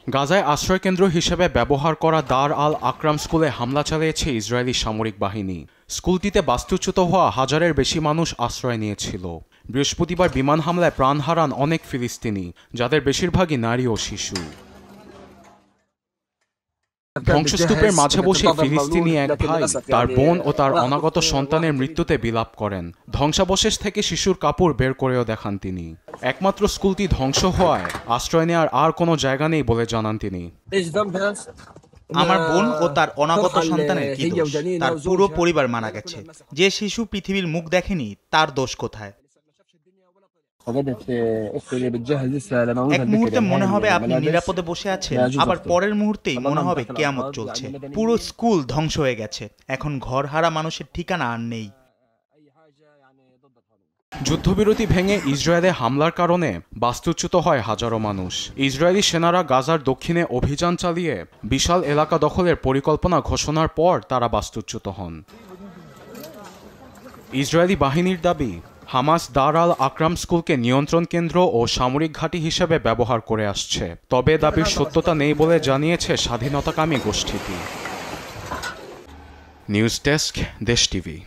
গাজায় আশ্রয়কেন্দ্র হিসেবে ব্যবহার করা দার আল আকরাম স্কুলে হামলা চালিয়েছে ইসরায়েলি সামরিক বাহিনী। স্কুলটিতে বাস্তুচ্যুত হওয়া হাজারের বেশি মানুষ আশ্রয় নিয়েছিল। বৃহস্পতিবার বিমান হামলায় প্রাণ হারান অনেক ফিলিস্তিনি, যাদের বেশিরভাগই নারী ও শিশু। ধ্বংসস্তূপের মাঝে বসে ফিলিস্তিনি এক ভাই তার বোন ও তার অনাগত সন্তানের মৃত্যুতে বিলাপ করেন। ধ্বংসাবশেষ থেকে শিশুর কাপড় বের করেও দেখান তিনি। একমাত্র স্কুলটি ধ্বংস হওয়ায় আশ্রয় নেওয়ার আর কোনো জায়গা নেই বলে জানান তিনি। আমার বোন ও তার অনাগত সন্তানের কি দোষ? তার পুরো পরিবার মারা গেছে। যে শিশু পৃথিবীর মুখ দেখেনি তার দোষ কোথায়? এক মুহূর্তে মনে হবে আপনি নিরাপদে বসে আছেন, আবার পরের মুহূর্তেই মনে হবে কিয়ামত চলছে। পুরো স্কুল ধ্বংস হয়ে গেছে, এখন ঘরহারা মানুষের ঠিকানা আর নেই। যুদ্ধবিরতি ভেঙে ইসরায়েলে হামলার কারণে বাস্তুচ্যুত হয় হাজারো মানুষ। ইসরায়েলি সেনারা গাজার দক্ষিণে অভিযান চালিয়ে বিশাল এলাকা দখলের পরিকল্পনা ঘোষণার পর তারা বাস্তুচ্যুত হন। ইসরায়েলি বাহিনীর দাবি, হামাস দার আল আকরাম স্কুলকে নিয়ন্ত্রণ কেন্দ্র ও সামরিক ঘাঁটি হিসেবে ব্যবহার করে আসছে। তবে দাবির সত্যতা নেই বলে জানিয়েছে স্বাধীনতাকামী গোষ্ঠীটি। নিউজ ডেস্ক, দেশ টিভি।